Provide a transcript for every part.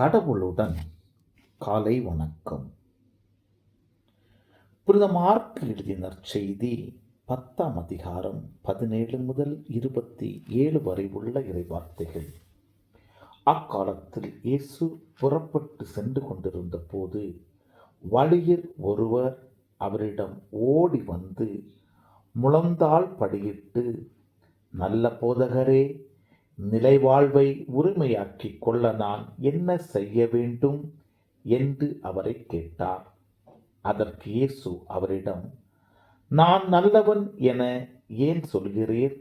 கடவுளுடன் காலை வணக்கம். புனித மார்க் எழுதிய நற்செய்தி 10ஆம் அதிகாரம் 17 முதல் 27 வரை உள்ள இறைவார்த்தைகள். அக்காலத்தில் இயேசு புறப்பட்டு சென்று கொண்டிருந்த போது வழியில் ஒருவர் அவரிடம் ஓடி வந்து முழந்தாள் படியிட்டு, நல்ல போதகரே, நிலைவாழ்வை உரிமையாக்கிக் கொள்ள நான் என்ன செய்ய வேண்டும் என்று அவரை கேட்டார். அதற்கு இயேசு அவரிடம், நான் நல்லவன் என ஏன் சொல்கிறீர்?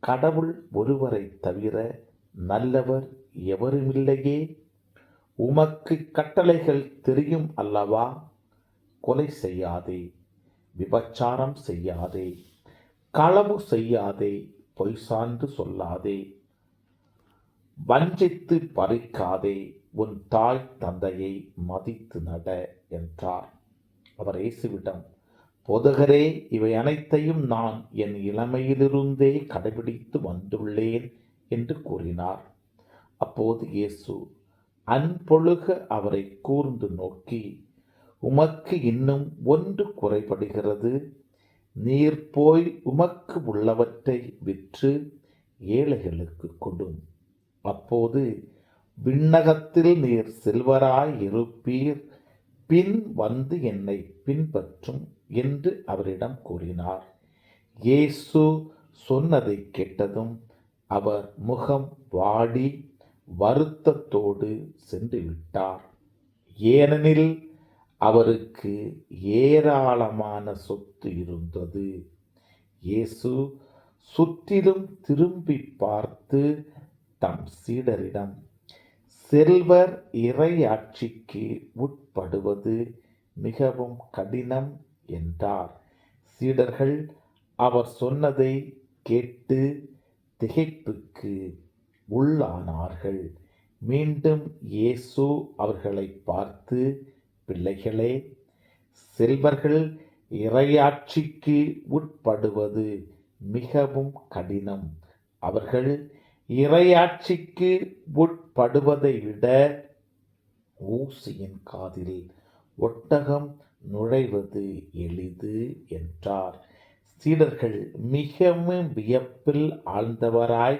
கடவுள் ஒருவரை தவிர நல்லவர் எவருமில்லையே. உமக்கு கட்டளைகள் தெரியும் அல்லவா? கொலை செய்யாதே, விபச்சாரம் செய்யாதே, களவு செய்யாதே, பொய் சான்று சொல்லாதே, வஞ்சித்து பறிக்காதே, உன் தாய் தந்தையை மதித்து நட என்றார். அவர் இயேசுவிடம், போதகரே, இவை அனைத்தையும் நான் என் இளமையிலிருந்தே கடைபிடித்து வந்துள்ளேன் என்று கூறினார். அப்போது இயேசு அன்பொழுக அவரை கூர்ந்து நோக்கி, உமக்கு இன்னும் ஒன்று குறைபடுகிறது. நீர் போய் உமக்கு உள்ளவற்றை விற்று ஏழைகளுக்கு கொடும். அப்போது விண்ணகத்தில் நீர் செல்வராய் இருப்பீர். பின் வந்து என்னை பின்பற்றும் என்று அவரிடம் கூறினார். இயேசு சொன்னதை கேட்டதும் அவர் முகம் வாடி வருத்தத்தோடு சென்று விட்டார். ஏனெனில் அவருக்கு ஏராளமான சொத்து இருந்தது. இயேசு சுற்றிலும் திரும்பி பார்த்து தம் சீடரிடம், செல்வர் இறையாட்சிக்கு உட்படுவது மிகவும் கடினம் என்றார். சீடர்கள் அவர் சொன்னதை கேட்டு திகைப்புக்கு உள்ளானார்கள். மீண்டும் இயேசு அவர்களை பார்த்து, பிள்ளைகளே, செல்வர்கள் இறையாட்சிக்கு உட்படுவது மிகவும் கடினம். அவர்கள் இறையாட்சிக்கு உட்படுவதை விட ஊசியின் காதில் ஒட்டகம் நுழைவது எளிது என்றார். சீடர்கள் மிகவும் வியப்பில் ஆழ்ந்தவராய்,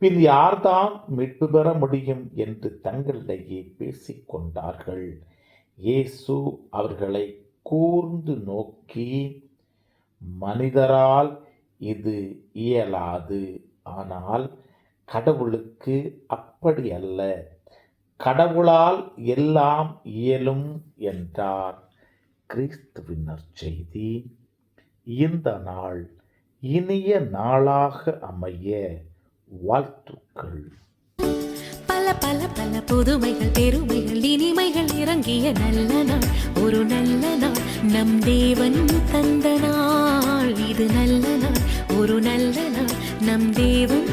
பின் யார்தான் மீட்பு பெற முடியும் என்று தங்களிடையே பேசிக்கொண்டார்கள். இயேசு அவர்களை கூர்ந்து நோக்கி, மனிதரால் இது இயலாது, ஆனால் கடவுளுக்கு அப்படி அல்ல. கடவுளால் எல்லாம் இயலும் என்றார். கிறிஸ்துவின் நற்செய்தி. இந்த நாள் இனிய நாளாக அமைய வாழ்த்துக்கள். பல பல பல புதுமைகள், பெருமைகள், இனிமைகள் இறங்கிய நல்ல நாள், ஒரு நல்ல நாள், நம் தேவன் தந்த நாள். இது நல்ல நாள், ஒரு நல்ல நாள், நம் தேவன்